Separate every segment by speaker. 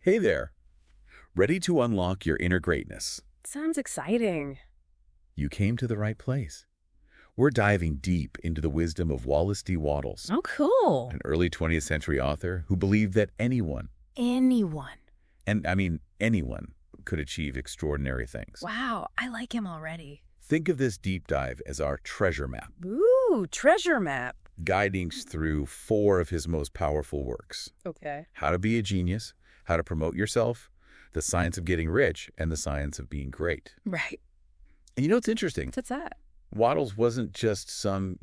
Speaker 1: Hey there. Ready to unlock your inner greatness?
Speaker 2: Sounds exciting.
Speaker 1: You came to the right place. We're diving deep into the wisdom of Wallace Wattles,
Speaker 2: Oh, cool.
Speaker 1: an early 20th century author who believed that anyone,
Speaker 2: Anyone.
Speaker 1: and I mean anyone, could achieve extraordinary things.
Speaker 2: Wow, I like him already.
Speaker 1: Think of this deep dive as our treasure map,
Speaker 2: Ooh, treasure map.
Speaker 1: guiding us through 4 of his most powerful works:
Speaker 2: Okay.
Speaker 1: How to Be a Genius, How to Promote Yourself, The Science of Getting Rich, and The Science of Being Great.
Speaker 2: Right.
Speaker 1: And you know what's interesting?
Speaker 2: What's that?
Speaker 1: Wattles wasn't just some,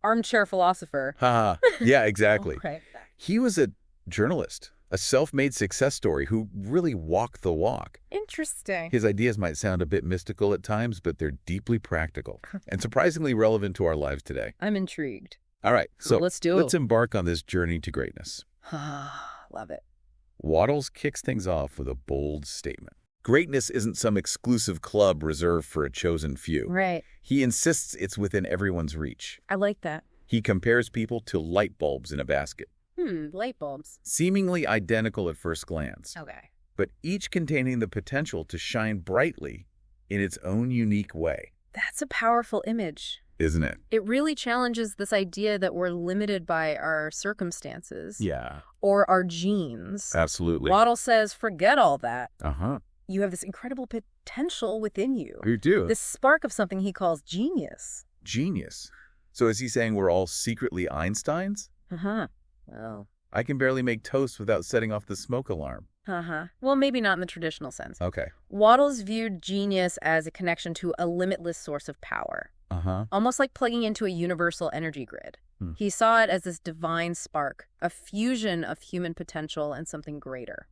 Speaker 2: Armchair philosopher.
Speaker 1: haha. Yeah, exactly.
Speaker 2: Right.
Speaker 1: He was a journalist, a self-made success story who really walked the walk.
Speaker 2: Interesting.
Speaker 1: His ideas might sound a bit mystical at times, but they're deeply practical and surprisingly relevant to our lives today.
Speaker 2: I'm intrigued.
Speaker 1: All right, so
Speaker 2: Let's do
Speaker 1: let's
Speaker 2: it.
Speaker 1: embark on this journey to greatness.
Speaker 2: Love it.
Speaker 1: Wattles kicks things off with a bold statement. Greatness isn't some exclusive club reserved for a chosen few.
Speaker 2: Right.
Speaker 1: He insists it's within everyone's reach.
Speaker 2: I like that.
Speaker 1: He compares people to light bulbs in a basket,
Speaker 2: Light bulbs.
Speaker 1: seemingly identical at first glance,
Speaker 2: Okay.
Speaker 1: but each containing the potential to shine brightly in its own unique way,
Speaker 2: That's a powerful image.
Speaker 1: isn't it?
Speaker 2: It really challenges this idea that we're limited by our circumstances
Speaker 1: Yeah,
Speaker 2: or our genes.
Speaker 1: absolutely.
Speaker 2: Waddle says, forget all that.
Speaker 1: Uh-huh.
Speaker 2: You have this incredible potential within you.
Speaker 1: You do.
Speaker 2: This spark of something he calls genius.
Speaker 1: Genius. So is he saying we're all secretly Einsteins?
Speaker 2: Uh-huh. Well.
Speaker 1: I can barely make toast without setting off the smoke alarm.
Speaker 2: Uh-huh. Well, maybe not in the traditional sense.
Speaker 1: Okay.
Speaker 2: Wattles viewed genius as a connection to a limitless source of power,
Speaker 1: Uh-huh.
Speaker 2: almost like plugging into a universal energy grid.
Speaker 1: Hmm.
Speaker 2: He saw it as this divine spark, a fusion of human potential and something greater.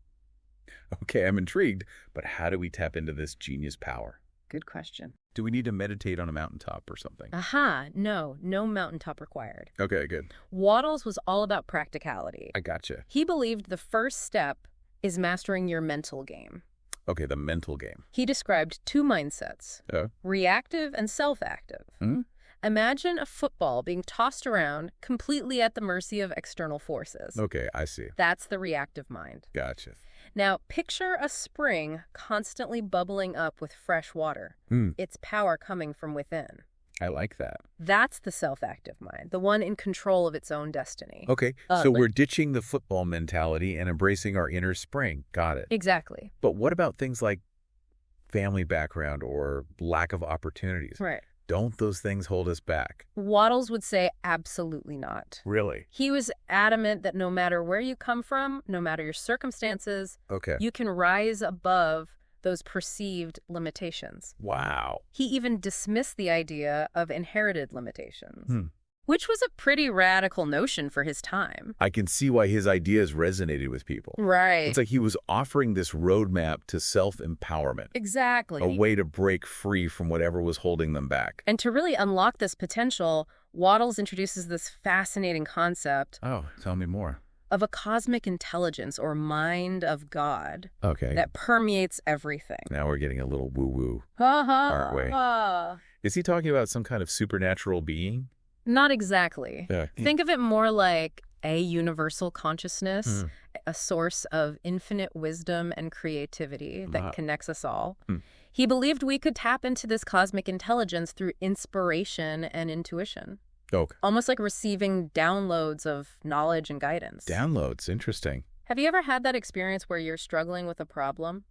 Speaker 1: Okay, I'm intrigued, but how do we tap into this genius power?
Speaker 2: Good question.
Speaker 1: Do we need to meditate on a mountaintop or something?
Speaker 2: Aha, no mountaintop required.
Speaker 1: Okay, good.
Speaker 2: Wattles was all about practicality.
Speaker 1: I gotcha.
Speaker 2: He believed the first step is mastering your mental game.
Speaker 1: Okay, the mental game.
Speaker 2: He described 2 mindsets, reactive and self-active.
Speaker 1: Hmm?
Speaker 2: Imagine a football being tossed around completely at the mercy of external forces.
Speaker 1: Okay, I see.
Speaker 2: That's the reactive mind.
Speaker 1: Gotcha.
Speaker 2: Now, picture a spring constantly bubbling up with fresh water. Its power coming from within.
Speaker 1: I like that.
Speaker 2: That's the self-active mind, the one in control of its own destiny.
Speaker 1: Okay, so we're ditching the football mentality and embracing our inner spring. Got it.
Speaker 2: Exactly.
Speaker 1: But what about things like family background or lack of opportunities?
Speaker 2: Right.
Speaker 1: Don't those things hold us back?
Speaker 2: Wattles would say absolutely not.
Speaker 1: Really?
Speaker 2: He was adamant that no matter where you come from, no matter your circumstances,
Speaker 1: Okay.
Speaker 2: you can rise above those perceived limitations.
Speaker 1: Wow.
Speaker 2: He even dismissed the idea of inherited limitations, which was a pretty radical notion for his time.
Speaker 1: I can see why his ideas resonated with people.
Speaker 2: Right.
Speaker 1: It's like he was offering this roadmap to self-empowerment,
Speaker 2: Exactly.
Speaker 1: a way to break free from whatever was holding them back.
Speaker 2: And to really unlock this potential, Wattles introduces this fascinating concept
Speaker 1: Oh, tell me more.
Speaker 2: of a cosmic intelligence or mind of God
Speaker 1: Okay.
Speaker 2: that permeates everything.
Speaker 1: Now we're getting a little woo-woo.
Speaker 2: Aren't
Speaker 1: we? Is he talking about some kind of supernatural being?
Speaker 2: Not exactly.
Speaker 1: Yeah.
Speaker 2: Think of it more like a universal consciousness, a source of infinite wisdom and creativity that connects us all. He believed we could tap into this cosmic intelligence through inspiration and intuition,
Speaker 1: Okay.
Speaker 2: almost like receiving downloads of knowledge and guidance.
Speaker 1: Downloads. Interesting.
Speaker 2: Have you ever had that experience where you're struggling with a problem,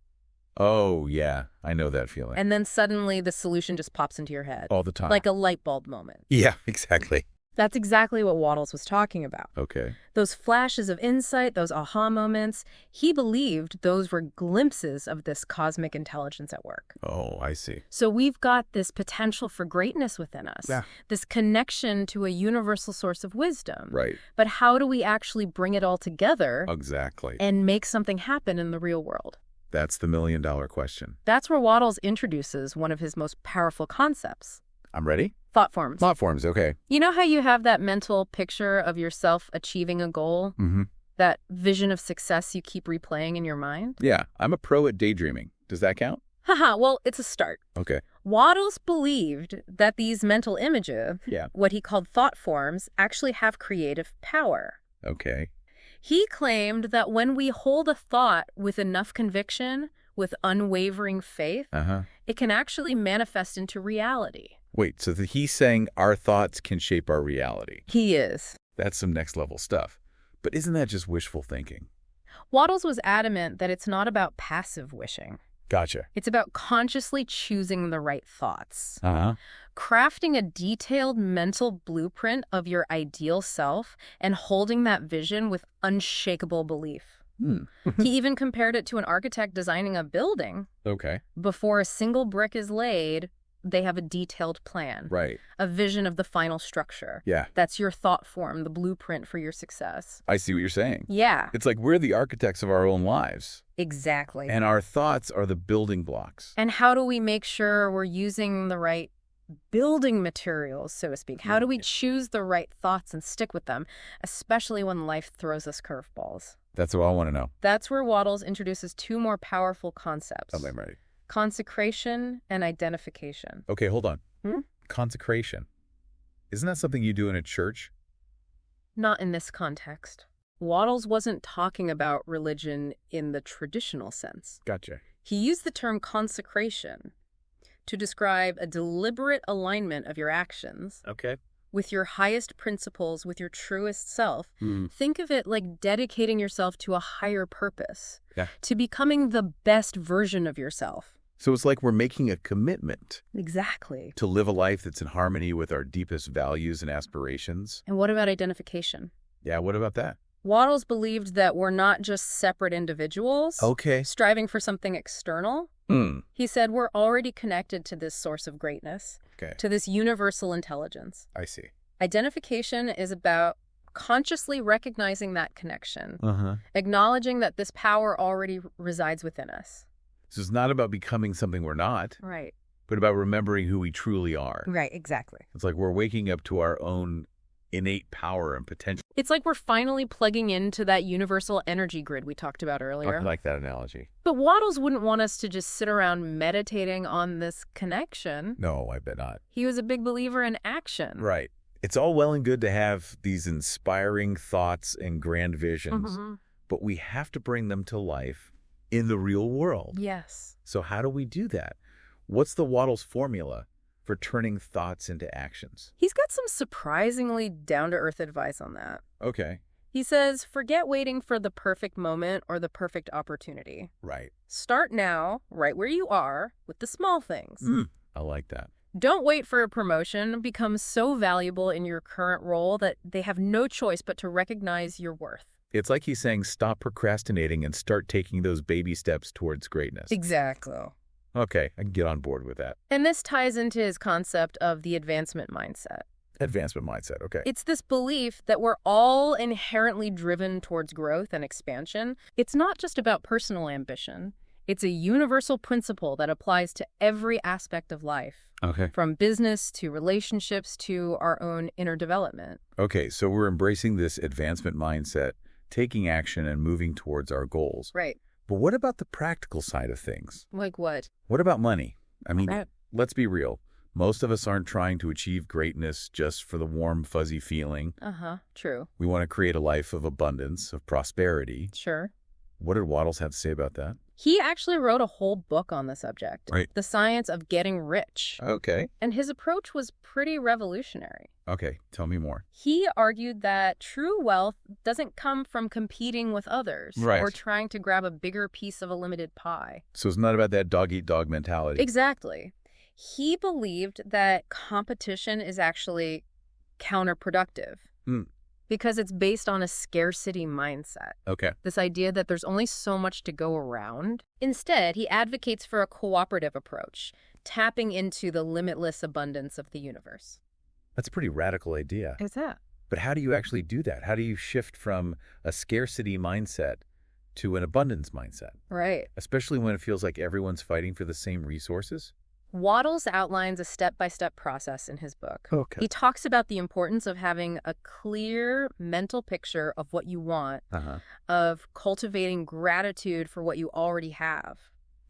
Speaker 1: Oh, yeah. I know that feeling.
Speaker 2: and then suddenly the solution just pops into your head?
Speaker 1: All the time.
Speaker 2: Like a light bulb moment.
Speaker 1: Yeah, exactly.
Speaker 2: That's exactly what Wattles was talking about.
Speaker 1: Okay.
Speaker 2: Those flashes of insight, those aha moments, he believed those were glimpses of this cosmic intelligence at work.
Speaker 1: Oh, I see.
Speaker 2: So we've got this potential for greatness within us,
Speaker 1: Yeah.
Speaker 2: this connection to a universal source of wisdom.
Speaker 1: Right.
Speaker 2: But how do we actually bring it all together
Speaker 1: Exactly.
Speaker 2: and make something happen in the real world?
Speaker 1: That's the million-dollar question.
Speaker 2: That's where Wattles introduces one of his most powerful concepts.
Speaker 1: I'm ready?
Speaker 2: Thought forms.
Speaker 1: Thought forms, okay.
Speaker 2: You know how you have that mental picture of yourself achieving a goal?
Speaker 1: Mm-hmm.
Speaker 2: That vision of success you keep replaying in your mind?
Speaker 1: Yeah, I'm a pro at daydreaming. Does that count?
Speaker 2: Haha, well, it's a start.
Speaker 1: Okay.
Speaker 2: Wattles believed that these mental images,
Speaker 1: Yeah.
Speaker 2: what he called thought forms, actually have creative power.
Speaker 1: Okay.
Speaker 2: He claimed that when we hold a thought with enough conviction, with unwavering faith, it can actually manifest into reality.
Speaker 1: Wait, so he's saying our thoughts can shape our reality.
Speaker 2: He is.
Speaker 1: That's some next-level stuff. But isn't that just wishful thinking?
Speaker 2: Wattles was adamant that it's not about passive wishing.
Speaker 1: Gotcha.
Speaker 2: It's about consciously choosing the right thoughts. Crafting a detailed mental blueprint of your ideal self and holding that vision with unshakable belief. He even compared it to an architect designing a building.
Speaker 1: Okay.
Speaker 2: Before a single brick is laid, they have a detailed plan.
Speaker 1: Right.
Speaker 2: A vision of the final structure.
Speaker 1: Yeah.
Speaker 2: That's your thought form, the blueprint for your success.
Speaker 1: I see what you're saying.
Speaker 2: Yeah.
Speaker 1: It's like we're the architects of our own lives.
Speaker 2: Exactly.
Speaker 1: And our thoughts are the building blocks.
Speaker 2: And how do we make sure we're using the right building materials, so to speak? How do we choose the right thoughts and stick with them, especially when life throws us curveballs?
Speaker 1: That's what I want to know.
Speaker 2: That's where Wattles introduces two more powerful concepts.
Speaker 1: I'm ready.
Speaker 2: Consecration and identification.
Speaker 1: Okay, hold on. Consecration. Isn't that something you do in a church?
Speaker 2: Not in this context. Wattles wasn't talking about religion in the traditional sense.
Speaker 1: Gotcha.
Speaker 2: He used the term consecration to describe a deliberate alignment of your actions with your highest principles, with your truest self. Think of it like dedicating yourself to a higher purpose, to becoming the best version of yourself.
Speaker 1: So it's like we're making a commitment.
Speaker 2: Exactly.
Speaker 1: To live a life that's in harmony with our deepest values and aspirations.
Speaker 2: And what about identification?
Speaker 1: Yeah, what about that?
Speaker 2: Wattles believed that we're not just separate individuals striving for something external. He said we're already connected to this source of greatness, to this universal intelligence.
Speaker 1: I see.
Speaker 2: Identification is about consciously recognizing that connection, acknowledging that this power already resides within us.
Speaker 1: So it's not about becoming something we're not.
Speaker 2: Right.
Speaker 1: But about remembering who we truly are.
Speaker 2: Right, exactly.
Speaker 1: It's like we're waking up to our own innate power and potential.
Speaker 2: It's like we're finally plugging into that universal energy grid we talked about earlier.
Speaker 1: I like that analogy.
Speaker 2: But Wattles wouldn't want us to just sit around meditating on this connection.
Speaker 1: No, I bet not.
Speaker 2: He was a big believer in action.
Speaker 1: Right. It's all well and good to have these inspiring thoughts and grand visions, but we have to bring them to life in the real world.
Speaker 2: Yes.
Speaker 1: So how do we do that? What's the Wattles formula for turning thoughts into actions?
Speaker 2: He's got some surprisingly down-to-earth advice on that.
Speaker 1: Okay.
Speaker 2: He says, forget waiting for the perfect moment or the perfect opportunity.
Speaker 1: Right.
Speaker 2: Start now, right where you are, with the small things.
Speaker 1: I like that.
Speaker 2: Don't wait for a promotion. Become so valuable in your current role that they have no choice but to recognize your worth.
Speaker 1: It's like he's saying stop procrastinating and start taking those baby steps towards greatness.
Speaker 2: Exactly.
Speaker 1: Okay, I can get on board with that.
Speaker 2: And this ties into his concept of the advancement mindset.
Speaker 1: Advancement mindset, okay.
Speaker 2: It's this belief that we're all inherently driven towards growth and expansion. It's not just about personal ambition. It's a universal principle that applies to every aspect of life.
Speaker 1: Okay.
Speaker 2: From business to relationships to our own inner development.
Speaker 1: Okay, so we're embracing this advancement mindset, taking action and moving towards our goals.
Speaker 2: Right.
Speaker 1: But what about the practical side of things?
Speaker 2: Like what?
Speaker 1: What about money? I mean, let's be real. Most of us aren't trying to achieve greatness just for the warm, fuzzy feeling.
Speaker 2: True.
Speaker 1: We want to create a life of abundance, of prosperity.
Speaker 2: Sure.
Speaker 1: What did Wattles have to say about that?
Speaker 2: He actually wrote a whole book on the subject.
Speaker 1: Right.
Speaker 2: The Science of Getting Rich.
Speaker 1: Okay.
Speaker 2: And his approach was pretty revolutionary.
Speaker 1: Okay, tell me more.
Speaker 2: He argued that true wealth doesn't come from competing with others or trying to grab a bigger piece of a limited pie.
Speaker 1: So it's not about that dog-eat-dog mentality.
Speaker 2: Exactly. He believed that competition is actually counterproductive because it's based on a scarcity mindset.
Speaker 1: Okay.
Speaker 2: This idea that there's only so much to go around. Instead, he advocates for a cooperative approach, tapping into the limitless abundance of the universe.
Speaker 1: That's a pretty radical idea.
Speaker 2: Is that?
Speaker 1: But how do you actually do that? How do you shift from a scarcity mindset to an abundance mindset?
Speaker 2: Right.
Speaker 1: Especially when it feels like everyone's fighting for the same resources?
Speaker 2: Wattles outlines a step-by-step process in his book.
Speaker 1: Okay.
Speaker 2: He talks about the importance of having a clear mental picture of what you want, of cultivating gratitude for what you already have,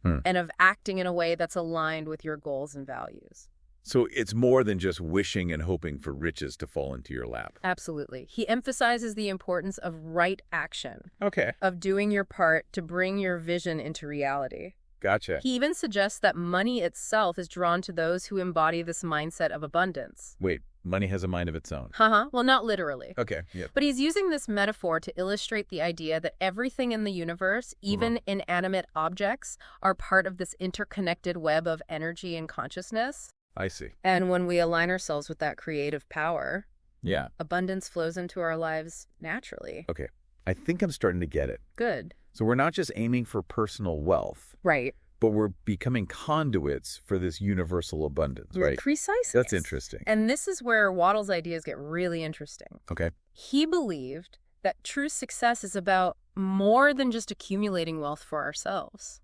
Speaker 2: and of acting in a way that's aligned with your goals and values.
Speaker 1: So it's more than just wishing and hoping for riches to fall into your lap.
Speaker 2: Absolutely. He emphasizes the importance of right action,
Speaker 1: Okay.
Speaker 2: of doing your part to bring your vision into reality.
Speaker 1: Gotcha.
Speaker 2: He even suggests that money itself is drawn to those who embody this mindset of abundance.
Speaker 1: Wait, money has a mind of its own.
Speaker 2: Well, not literally.
Speaker 1: Okay, yeah.
Speaker 2: But he's using this metaphor to illustrate the idea that everything in the universe, even inanimate objects, are part of this interconnected web of energy and consciousness.
Speaker 1: I see.
Speaker 2: And when we align ourselves with that creative power,
Speaker 1: Yeah.
Speaker 2: abundance flows into our lives naturally.
Speaker 1: Okay. I think I'm starting to get it.
Speaker 2: Good.
Speaker 1: So we're not just aiming for personal wealth,
Speaker 2: Right.
Speaker 1: but we're becoming conduits for this universal abundance, right?
Speaker 2: Precisely.
Speaker 1: That's interesting.
Speaker 2: And this is where Wattles' ideas get really interesting.
Speaker 1: Okay.
Speaker 2: He believed that true success is about more than just accumulating wealth for ourselves.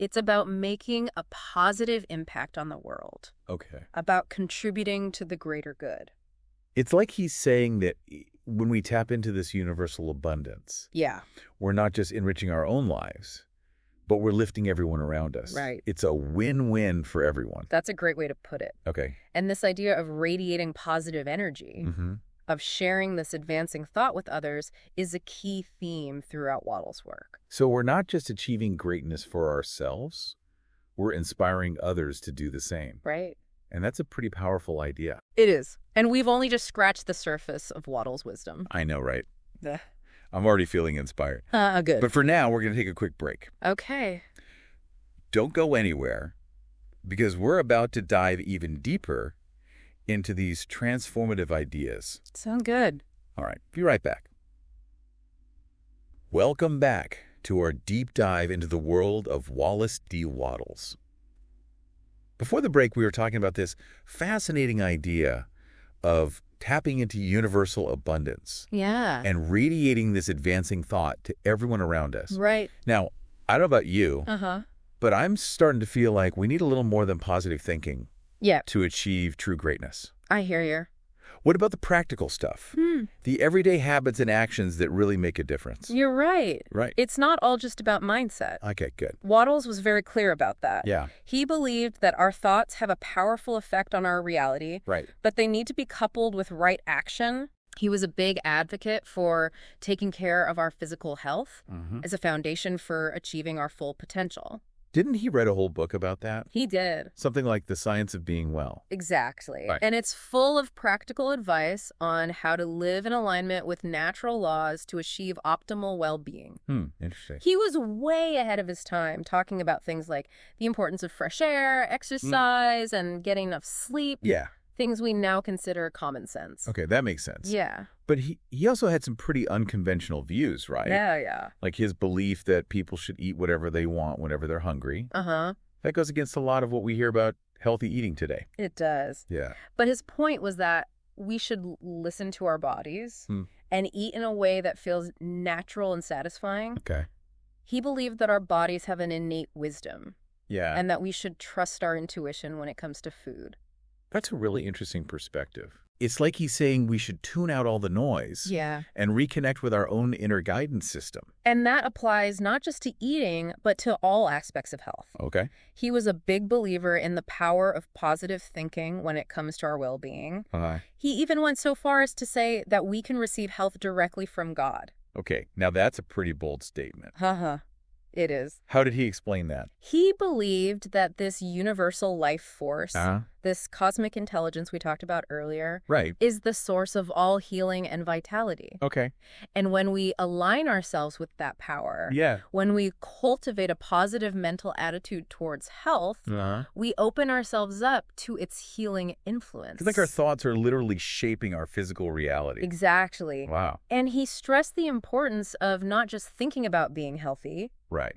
Speaker 2: It's about making a positive impact on the world,
Speaker 1: Okay.
Speaker 2: about contributing to the greater good.
Speaker 1: It's like he's saying that when we tap into this universal abundance,
Speaker 2: Yeah.
Speaker 1: we're not just enriching our own lives, but we're lifting everyone around us.
Speaker 2: Right.
Speaker 1: It's a win-win for everyone.
Speaker 2: That's a great way to put it.
Speaker 1: Okay.
Speaker 2: And this idea of radiating positive energy, of sharing this advancing thought with others, is a key theme throughout Wattles' work.
Speaker 1: So we're not just achieving greatness for ourselves, we're inspiring others to do the same.
Speaker 2: Right.
Speaker 1: And that's a pretty powerful idea.
Speaker 2: It is. And we've only just scratched the surface of Wattles' wisdom.
Speaker 1: I know, right? I'm already feeling inspired.
Speaker 2: Good.
Speaker 1: But for now, we're going to take a quick break.
Speaker 2: Okay.
Speaker 1: Don't go anywhere, because we're about to dive even deeper into these transformative ideas.
Speaker 2: Sound good.
Speaker 1: All right, be right back. Welcome back to our deep dive into the world of Wallace D. Wattles. Before the break, we were talking about this fascinating idea of tapping into universal abundance.
Speaker 2: Yeah.
Speaker 1: And radiating this advancing thought to everyone around us.
Speaker 2: Right.
Speaker 1: Now, I don't know about you, but I'm starting to feel like we need a little more than positive thinking to achieve true greatness.
Speaker 2: I hear you.
Speaker 1: What about the practical stuff? The everyday habits and actions that really make a difference.
Speaker 2: You're right.
Speaker 1: Right.
Speaker 2: It's not all just about mindset.
Speaker 1: Okay, good.
Speaker 2: Wattles was very clear about that.
Speaker 1: Yeah.
Speaker 2: He believed that our thoughts have a powerful effect on our reality,
Speaker 1: Right.
Speaker 2: but they need to be coupled with right action. He was a big advocate for taking care of our physical health as a foundation for achieving our full potential.
Speaker 1: Didn't he write a whole book about that?
Speaker 2: He did.
Speaker 1: Something like The Science of Being Well.
Speaker 2: Exactly.
Speaker 1: Right.
Speaker 2: And it's full of practical advice on how to live in alignment with natural laws to achieve optimal well-being.
Speaker 1: Interesting.
Speaker 2: He was way ahead of his time, talking about things like the importance of fresh air, exercise, and getting enough sleep.
Speaker 1: Yeah.
Speaker 2: Things we now consider common sense.
Speaker 1: Okay, that makes sense.
Speaker 2: Yeah.
Speaker 1: But he also had some pretty unconventional views, right?
Speaker 2: Yeah.
Speaker 1: Like his belief that people should eat whatever they want whenever they're hungry. That goes against a lot of what we hear about healthy eating today.
Speaker 2: It does.
Speaker 1: Yeah.
Speaker 2: But his point was that we should listen to our bodies and eat in a way that feels natural and satisfying.
Speaker 1: Okay.
Speaker 2: He believed that our bodies have an innate wisdom.
Speaker 1: Yeah.
Speaker 2: And that we should trust our intuition when it comes to food.
Speaker 1: That's a really interesting perspective. It's like he's saying we should tune out all the noise and reconnect with our own inner guidance system.
Speaker 2: And that applies not just to eating, but to all aspects of health.
Speaker 1: Okay.
Speaker 2: He was a big believer in the power of positive thinking when it comes to our well-being. He even went so far as to say that we can receive health directly from God.
Speaker 1: Okay, now that's a pretty bold statement.
Speaker 2: It is.
Speaker 1: How did he explain that?
Speaker 2: He believed that this universal life force, this cosmic intelligence we talked about earlier, is the source of all healing and vitality.
Speaker 1: Okay.
Speaker 2: And when we align ourselves with that power, when we cultivate a positive mental attitude towards health, we open ourselves up to its healing influence.
Speaker 1: It's like our thoughts are literally shaping our physical reality.
Speaker 2: Exactly.
Speaker 1: Wow.
Speaker 2: And he stressed the importance of not just thinking about being healthy,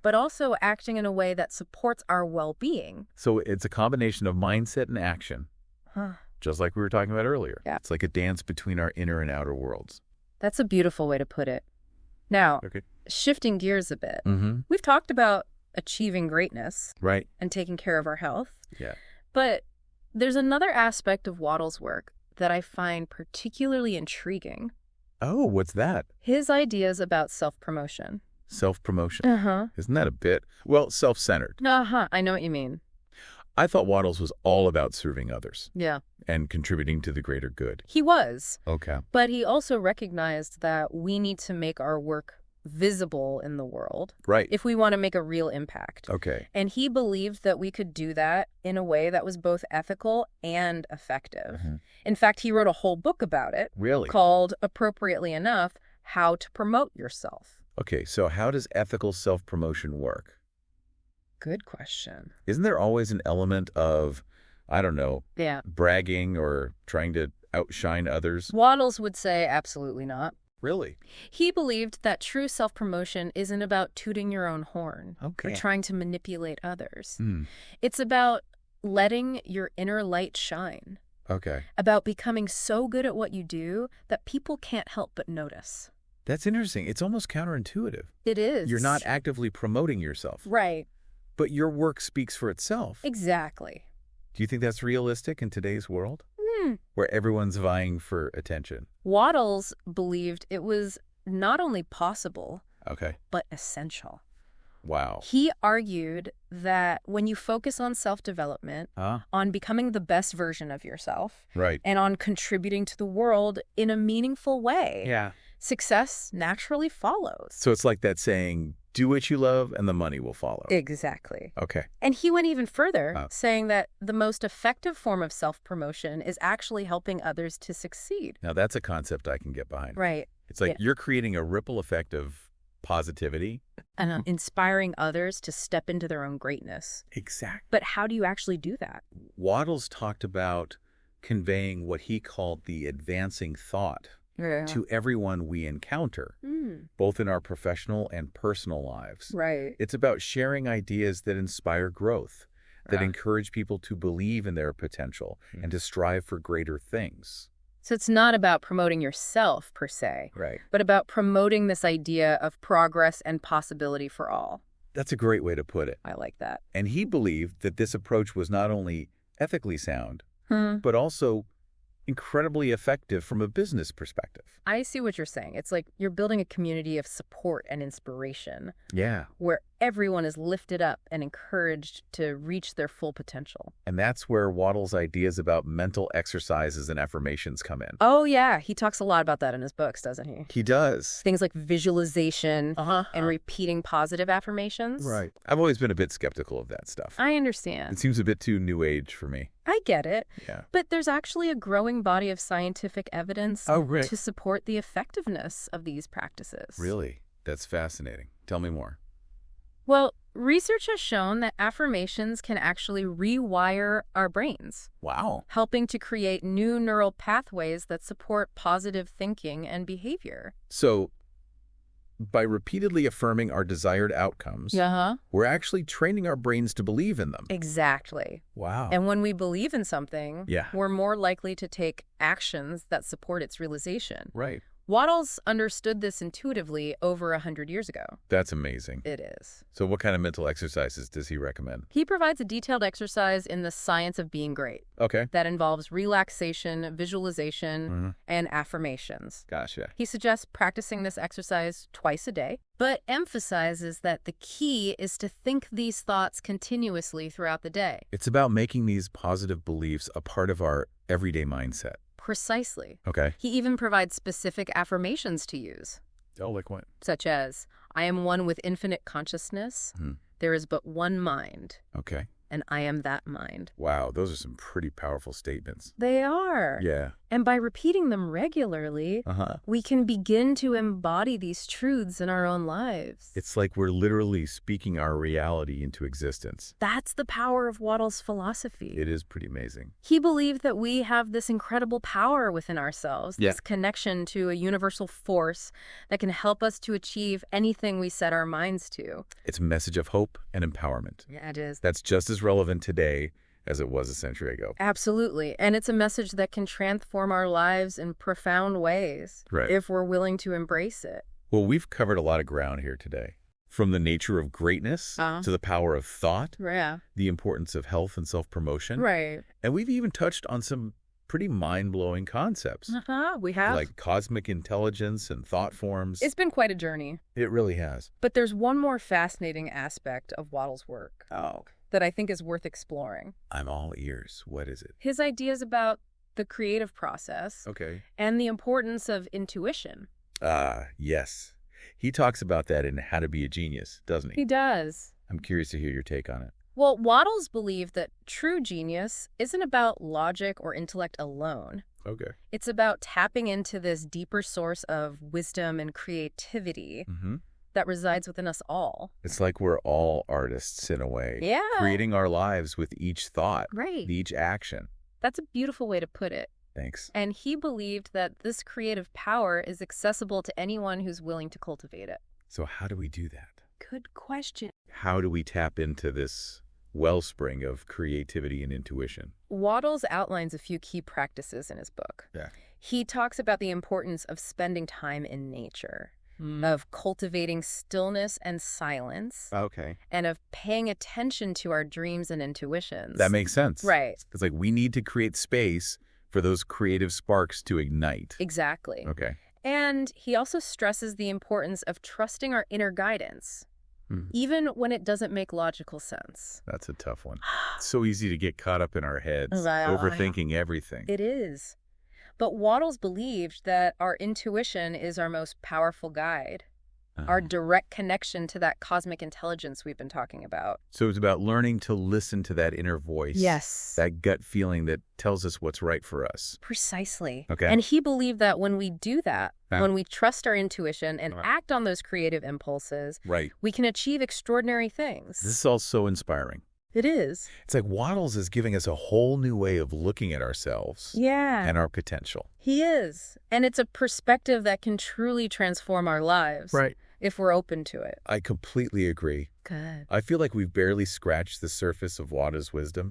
Speaker 2: but also acting in a way that supports our well-being.
Speaker 1: So it's a combination of mindset and action, just like we were talking about earlier.
Speaker 2: Yeah.
Speaker 1: It's like a dance between our inner and outer worlds.
Speaker 2: That's a beautiful way to put it. Now, shifting gears a bit, we've talked about achieving greatness and taking care of our health.
Speaker 1: Yeah.
Speaker 2: But there's another aspect of Wattles' work that I find particularly intriguing.
Speaker 1: Oh, what's that?
Speaker 2: His ideas about self-promotion.
Speaker 1: Self-promotion. Isn't that a bit, well, self-centered?
Speaker 2: I know what you mean.
Speaker 1: I thought Wattles was all about serving others
Speaker 2: Yeah.
Speaker 1: and contributing to the greater good.
Speaker 2: He was.
Speaker 1: Okay.
Speaker 2: But he also recognized that we need to make our work visible in the world
Speaker 1: Right.
Speaker 2: if we want to make a real impact.
Speaker 1: Okay.
Speaker 2: And he believed that we could do that in a way that was both ethical and effective. In fact, he wrote a whole book about it.
Speaker 1: Really?
Speaker 2: Called, appropriately enough, How to Promote Yourself.
Speaker 1: Okay, so how does ethical self-promotion work?
Speaker 2: Good question.
Speaker 1: Isn't there always an element of, I don't know,
Speaker 2: Yeah.
Speaker 1: bragging or trying to outshine others?
Speaker 2: Wattles would say absolutely not.
Speaker 1: Really?
Speaker 2: He believed that true self-promotion isn't about tooting your own horn or
Speaker 1: Okay.
Speaker 2: trying to manipulate others.
Speaker 1: Hmm.
Speaker 2: It's about letting your inner light shine,
Speaker 1: Okay.
Speaker 2: about becoming so good at what you do that people can't help but notice.
Speaker 1: That's interesting. It's almost counterintuitive.
Speaker 2: It is.
Speaker 1: You're not actively promoting yourself,
Speaker 2: Right.
Speaker 1: but your work speaks for itself.
Speaker 2: Exactly.
Speaker 1: Do you think that's realistic in today's world, where everyone's vying for attention?
Speaker 2: Wattles believed it was not only possible,
Speaker 1: Okay.
Speaker 2: but essential.
Speaker 1: Wow.
Speaker 2: He argued that when you focus on self-development, on becoming the best version of yourself,
Speaker 1: Right.
Speaker 2: and on contributing to the world in a meaningful way,
Speaker 1: Yeah.
Speaker 2: success naturally follows.
Speaker 1: So it's like that saying, do what you love and the money will follow.
Speaker 2: Exactly.
Speaker 1: Okay.
Speaker 2: And he went even further, saying that the most effective form of self-promotion is actually helping others to succeed.
Speaker 1: Now that's a concept I can get behind.
Speaker 2: Right.
Speaker 1: It's like you're creating a ripple effect of positivity.
Speaker 2: And inspiring others to step into their own greatness.
Speaker 1: Exactly.
Speaker 2: But how do you actually do that?
Speaker 1: Wattles talked about conveying what he called the advancing thought to everyone we encounter, both in our professional and personal lives.
Speaker 2: Right.
Speaker 1: It's about sharing ideas that inspire growth, that encourage people to believe in their potential and to strive for greater things.
Speaker 2: So it's not about promoting yourself, per se,
Speaker 1: Right.
Speaker 2: but about promoting this idea of progress and possibility for all.
Speaker 1: That's a great way to put it.
Speaker 2: I like that.
Speaker 1: And he believed that this approach was not only ethically sound, but also incredibly effective from a business perspective.
Speaker 2: I see what you're saying. It's like you're building a community of support and inspiration
Speaker 1: Yeah.
Speaker 2: where everyone is lifted up and encouraged to reach their full potential.
Speaker 1: And that's where Wattles' ideas about mental exercises and affirmations come in.
Speaker 2: Oh, yeah. He talks a lot about that in his books, doesn't he?
Speaker 1: He does.
Speaker 2: Things like visualization and repeating positive affirmations.
Speaker 1: Right. I've always been a bit skeptical of that stuff.
Speaker 2: I understand.
Speaker 1: It seems a bit too new age for me.
Speaker 2: I get it.
Speaker 1: Yeah.
Speaker 2: But there's actually a growing body of scientific evidence
Speaker 1: really?
Speaker 2: to support the effectiveness of these practices.
Speaker 1: Really? That's fascinating. Tell me more.
Speaker 2: Well, research has shown that affirmations can actually rewire our brains,
Speaker 1: Wow.
Speaker 2: helping to create new neural pathways that support positive thinking and behavior.
Speaker 1: So, by repeatedly affirming our desired outcomes, we're actually training our brains to believe in them.
Speaker 2: Exactly.
Speaker 1: Wow.
Speaker 2: And when we believe in something,
Speaker 1: Yeah.
Speaker 2: we're more likely to take actions that support its realization.
Speaker 1: Right.
Speaker 2: Wattles understood this intuitively over 100 years ago.
Speaker 1: That's amazing.
Speaker 2: It is.
Speaker 1: So what kind of mental exercises does he recommend?
Speaker 2: He provides a detailed exercise in The Science of Being Great
Speaker 1: Okay.
Speaker 2: that involves relaxation, visualization, and affirmations.
Speaker 1: Gotcha.
Speaker 2: He suggests practicing this exercise twice a day, but emphasizes that the key is to think these thoughts continuously throughout the day.
Speaker 1: It's about making these positive beliefs a part of our everyday mindset.
Speaker 2: Precisely.
Speaker 1: Okay.
Speaker 2: He even provides specific affirmations to use,
Speaker 1: Oh, like what?
Speaker 2: such as, I am one with infinite consciousness, there is but one mind,
Speaker 1: Okay.
Speaker 2: and I am that mind.
Speaker 1: Wow, those are some pretty powerful statements.
Speaker 2: They are.
Speaker 1: Yeah.
Speaker 2: And by repeating them regularly, we can begin to embody these truths in our own lives.
Speaker 1: It's like we're literally speaking our reality into existence.
Speaker 2: That's the power of Wattles' philosophy.
Speaker 1: It is pretty amazing.
Speaker 2: He believed that we have this incredible power within ourselves, this connection to a universal force that can help us to achieve anything we set our minds to.
Speaker 1: It's a message of hope and empowerment.
Speaker 2: Yeah, it is.
Speaker 1: That's just as relevant today as it was a century ago.
Speaker 2: Absolutely. And it's a message that can transform our lives in profound ways if we're willing to embrace it.
Speaker 1: Well, we've covered a lot of ground here today. From the nature of greatness to the power of thought,
Speaker 2: Yeah.
Speaker 1: the importance of health and self-promotion.
Speaker 2: Right.
Speaker 1: And we've even touched on some pretty mind-blowing concepts.
Speaker 2: We have.
Speaker 1: Like cosmic intelligence and thought forms.
Speaker 2: It's been quite a journey.
Speaker 1: It really has.
Speaker 2: But there's one more fascinating aspect of Wattles' work that I think is worth exploring.
Speaker 1: I'm all ears. What is it?
Speaker 2: His ideas about the creative process and the importance of intuition.
Speaker 1: Yes. He talks about that in How to Be a Genius, doesn't he?
Speaker 2: He does.
Speaker 1: I'm curious to hear your take on it.
Speaker 2: Well, Wattles believed that true genius isn't about logic or intellect alone.
Speaker 1: Okay.
Speaker 2: It's about tapping into this deeper source of wisdom and creativity that resides within us all.
Speaker 1: It's like we're all artists in a way.
Speaker 2: Yeah.
Speaker 1: Creating our lives with each thought.
Speaker 2: Right.
Speaker 1: Each action.
Speaker 2: That's a beautiful way to put it.
Speaker 1: Thanks.
Speaker 2: And he believed that this creative power is accessible to anyone who's willing to cultivate it.
Speaker 1: So how do we do that?
Speaker 2: Good question.
Speaker 1: How do we tap into this wellspring of creativity and intuition?
Speaker 2: Wattles outlines a few key practices in his book.
Speaker 1: Yeah.
Speaker 2: He talks about the importance of spending time in nature, of cultivating stillness and silence, and of paying attention to our dreams and intuitions.
Speaker 1: That makes sense.
Speaker 2: Right.
Speaker 1: It's like we need to create space for those creative sparks to ignite.
Speaker 2: Exactly.
Speaker 1: Okay.
Speaker 2: And he also stresses the importance of trusting our inner guidance, even when it doesn't make logical sense.
Speaker 1: That's a tough one. It's so easy to get caught up in our heads, overthinking everything.
Speaker 2: It is. But Wattles believed that our intuition is our most powerful guide, our direct connection to that cosmic intelligence we've been talking about.
Speaker 1: So it's about learning to listen to that inner voice.
Speaker 2: Yes.
Speaker 1: That gut feeling that tells us what's right for us.
Speaker 2: Precisely.
Speaker 1: Okay.
Speaker 2: And he believed that when we do that, when we trust our intuition and act on those creative impulses, we can achieve extraordinary things.
Speaker 1: This is all so inspiring.
Speaker 2: It is.
Speaker 1: It's like Wattles is giving us a whole new way of looking at ourselves and our potential.
Speaker 2: He is. And it's a perspective that can truly transform our lives.
Speaker 1: Right.
Speaker 2: If we're open to it.
Speaker 1: I completely agree.
Speaker 2: Good.
Speaker 1: I feel like we've barely scratched the surface of Wattles' wisdom.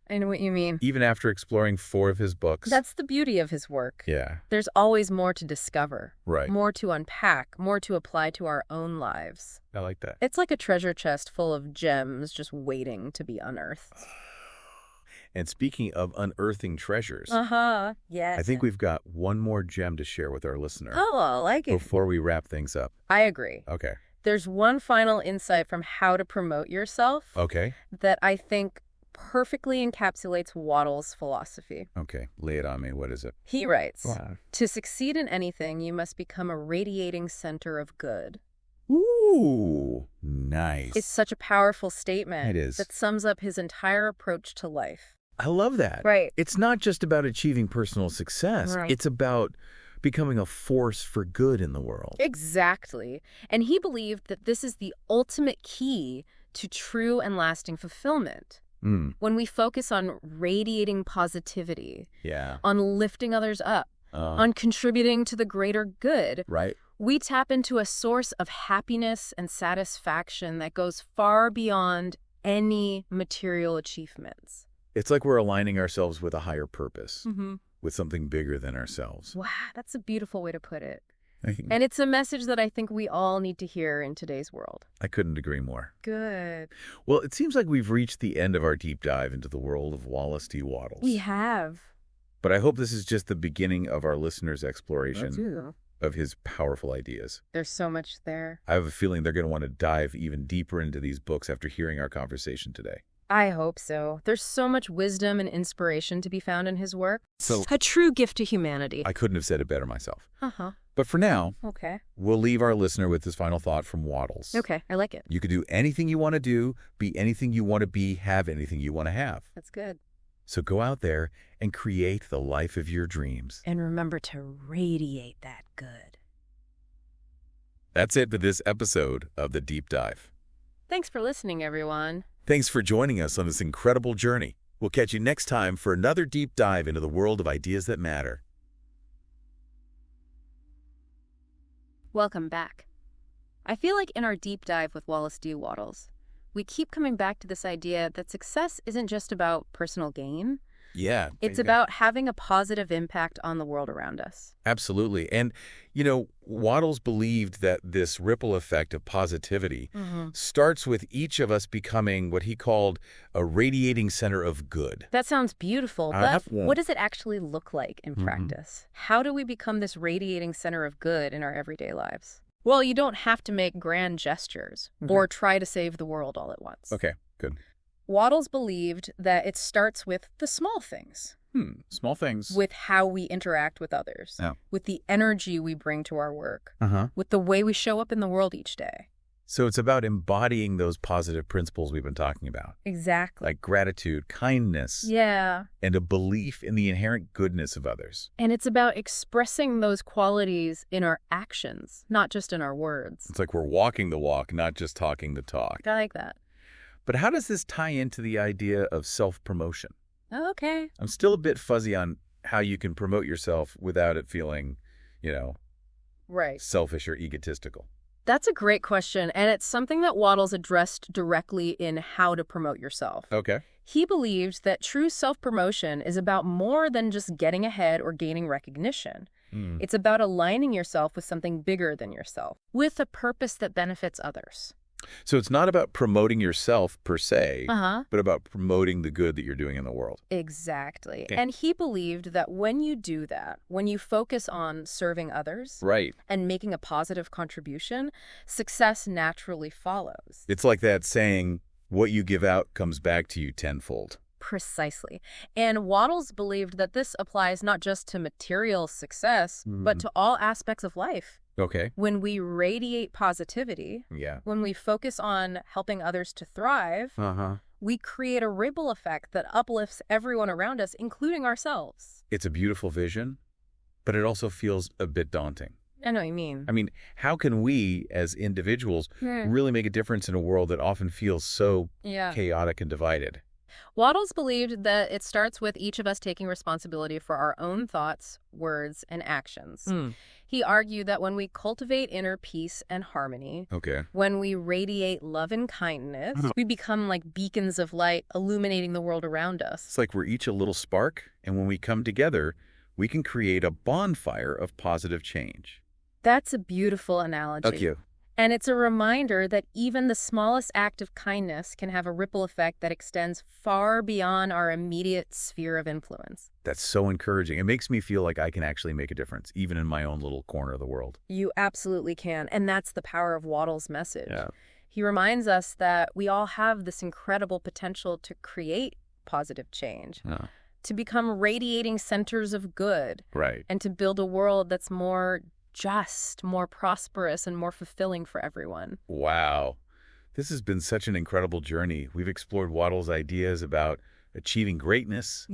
Speaker 2: I know what you mean.
Speaker 1: Even after exploring 4 of his books.
Speaker 2: That's the beauty of his work.
Speaker 1: Yeah.
Speaker 2: There's always more to discover.
Speaker 1: Right.
Speaker 2: More to unpack, more to apply to our own lives.
Speaker 1: I like that.
Speaker 2: It's like a treasure chest full of gems just waiting to be unearthed.
Speaker 1: And speaking of unearthing treasures.
Speaker 2: Yes.
Speaker 1: I think we've got one more gem to share with our listener.
Speaker 2: Oh, I like it.
Speaker 1: Before we wrap things up.
Speaker 2: I agree.
Speaker 1: Okay.
Speaker 2: There's one final insight from How to Promote Yourself. That I think perfectly encapsulates Wattles' philosophy.
Speaker 1: Okay. Lay it on me. What is it?
Speaker 2: He writes, to succeed in anything, you must become a radiating center of good.
Speaker 1: Ooh, nice.
Speaker 2: It's such a powerful statement.
Speaker 1: It is.
Speaker 2: That sums up his entire approach to life.
Speaker 1: I love that.
Speaker 2: Right.
Speaker 1: It's not just about achieving personal success.
Speaker 2: Right.
Speaker 1: It's about becoming a force for good in the world.
Speaker 2: Exactly. And he believed that this is the ultimate key to true and lasting fulfillment. When we focus on radiating positivity, on lifting others up, on contributing to the greater good, we tap into a source of happiness and satisfaction that goes far beyond any material achievements.
Speaker 1: It's like we're aligning ourselves with a higher purpose, with something bigger than ourselves.
Speaker 2: Wow, that's a beautiful way to put it. And it's a message that I think we all need to hear in today's world.
Speaker 1: I couldn't agree more.
Speaker 2: Good.
Speaker 1: Well, it seems like we've reached the end of our deep dive into the world of Wallace D. Wattles.
Speaker 2: We have.
Speaker 1: But I hope this is just the beginning of our listeners' exploration of his powerful ideas.
Speaker 2: There's so much there.
Speaker 1: I have a feeling they're going to want to dive even deeper into these books after hearing our conversation today.
Speaker 2: I hope so. There's so much wisdom and inspiration to be found in his work.
Speaker 1: So,
Speaker 2: a true gift to humanity.
Speaker 1: I couldn't have said it better myself. But for now, we'll leave our listener with this final thought from Wattles.
Speaker 2: Okay, I like it.
Speaker 1: You could do anything you want to do, be anything you want to be, have anything you want to have.
Speaker 2: That's good.
Speaker 1: So go out there and create the life of your dreams.
Speaker 2: And remember to radiate that good.
Speaker 1: That's it for this episode of The Deep Dive.
Speaker 2: Thanks for listening, everyone.
Speaker 1: Thanks for joining us on this incredible journey. We'll catch you next time for another deep dive into the world of ideas that matter.
Speaker 2: Welcome back. I feel like in our deep dive with Wallace D. Wattles, we keep coming back to this idea that success isn't just about personal gain,
Speaker 1: Yeah.
Speaker 2: It's about having a positive impact on the world around us.
Speaker 1: Absolutely. And, Wattles believed that this ripple effect of positivity starts with each of us becoming what he called a radiating center of good.
Speaker 2: That sounds beautiful, but what does it actually look like in practice? How do we become this radiating center of good in our everyday lives? Well, you don't have to make grand gestures or try to save the world all at once.
Speaker 1: Okay, good.
Speaker 2: Wattles believed that it starts with the small things.
Speaker 1: Small things.
Speaker 2: With how we interact with others, with the energy we bring to our work, with the way we show up in the world each day.
Speaker 1: So it's about embodying those positive principles we've been talking about.
Speaker 2: Exactly.
Speaker 1: Like gratitude, kindness, and a belief in the inherent goodness of others.
Speaker 2: And it's about expressing those qualities in our actions, not just in our words.
Speaker 1: It's like we're walking the walk, not just talking the talk.
Speaker 2: I like that.
Speaker 1: But how does this tie into the idea of self-promotion?
Speaker 2: Okay.
Speaker 1: I'm still a bit fuzzy on how you can promote yourself without it feeling, selfish or egotistical.
Speaker 2: That's a great question, and it's something that Wattles addressed directly in How to Promote Yourself.
Speaker 1: Okay.
Speaker 2: He believed that true self-promotion is about more than just getting ahead or gaining recognition. It's about aligning yourself with something bigger than yourself, with a purpose that benefits others.
Speaker 1: So it's not about promoting yourself per se, but about promoting the good that you're doing in the world.
Speaker 2: Exactly.
Speaker 1: Okay.
Speaker 2: And he believed that when you do that, when you focus on serving others and making a positive contribution, success naturally follows.
Speaker 1: It's like that saying, what you give out comes back to you tenfold.
Speaker 2: Precisely. And Wattles believed that this applies not just to material success, but to all aspects of life.
Speaker 1: Okay.
Speaker 2: When we radiate positivity, when we focus on helping others to thrive, we create a ripple effect that uplifts everyone around us, including ourselves.
Speaker 1: It's a beautiful vision, but it also feels a bit daunting.
Speaker 2: I know what you mean.
Speaker 1: I mean, how can we as individuals really make a difference in a world that often feels so chaotic and divided?
Speaker 2: Wattles believed that it starts with each of us taking responsibility for our own thoughts, words, and actions. He argued that when we cultivate inner peace and harmony, when we radiate love and kindness, we become like beacons of light illuminating the world around us.
Speaker 1: It's like we're each a little spark, and when we come together, we can create a bonfire of positive change.
Speaker 2: That's a beautiful analogy.
Speaker 1: Thank you.
Speaker 2: And it's a reminder that even the smallest act of kindness can have a ripple effect that extends far beyond our immediate sphere of influence.
Speaker 1: That's so encouraging. It makes me feel like I can actually make a difference, even in my own little corner of the world.
Speaker 2: You absolutely can. And that's the power of Wattles' message. He reminds us that we all have this incredible potential to create positive change, to become radiating centers of good, and to build a world that's more just, more prosperous, and more fulfilling for everyone.
Speaker 1: Wow. This has been such an incredible journey. We've explored Wattles' ideas about achieving greatness,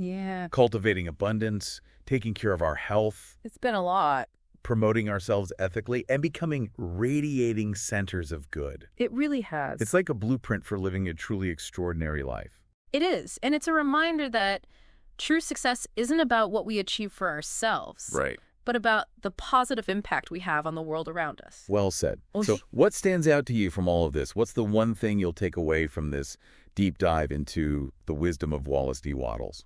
Speaker 1: cultivating abundance, taking care of our health.
Speaker 2: It's been a lot.
Speaker 1: Promoting ourselves ethically, and becoming radiating centers of good.
Speaker 2: It really has.
Speaker 1: It's like a blueprint for living a truly extraordinary life.
Speaker 2: It is. And it's a reminder that true success isn't about what we achieve for ourselves. But about the positive impact we have on the world around us.
Speaker 1: Well said. So what stands out to you from all of this? What's the one thing you'll take away from this deep dive into the wisdom of Wallace D. Wattles?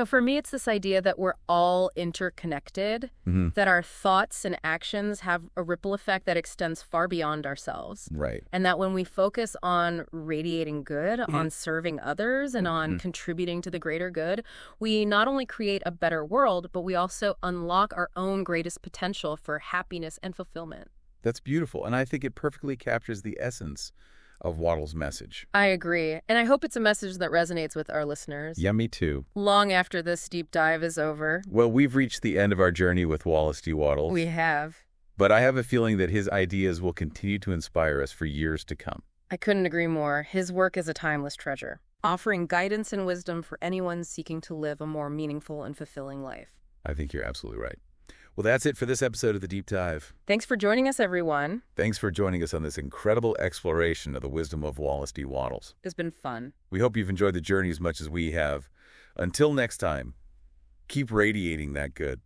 Speaker 2: For me, it's this idea that we're all interconnected, that our thoughts and actions have a ripple effect that extends far beyond ourselves. And that when we focus on radiating good, on serving others, and on contributing to the greater good, we not only create a better world, but we also unlock our own greatest potential for happiness and fulfillment.
Speaker 1: That's beautiful. And I think it perfectly captures the essence of Wattles' message.
Speaker 2: I agree. And I hope it's a message that resonates with our listeners.
Speaker 1: Yeah, me too.
Speaker 2: Long after this deep dive is over.
Speaker 1: Well, we've reached the end of our journey with Wallace D. Wattles.
Speaker 2: We have.
Speaker 1: But I have a feeling that his ideas will continue to inspire us for years to come.
Speaker 2: I couldn't agree more. His work is a timeless treasure, offering guidance and wisdom for anyone seeking to live a more meaningful and fulfilling life.
Speaker 1: I think you're absolutely right. Well, that's it for this episode of The Deep Dive.
Speaker 2: Thanks for joining us, everyone.
Speaker 1: Thanks for joining us on this incredible exploration of the wisdom of Wallace D. Wattles.
Speaker 2: It's been fun.
Speaker 1: We hope you've enjoyed the journey as much as we have. Until next time, keep radiating that good.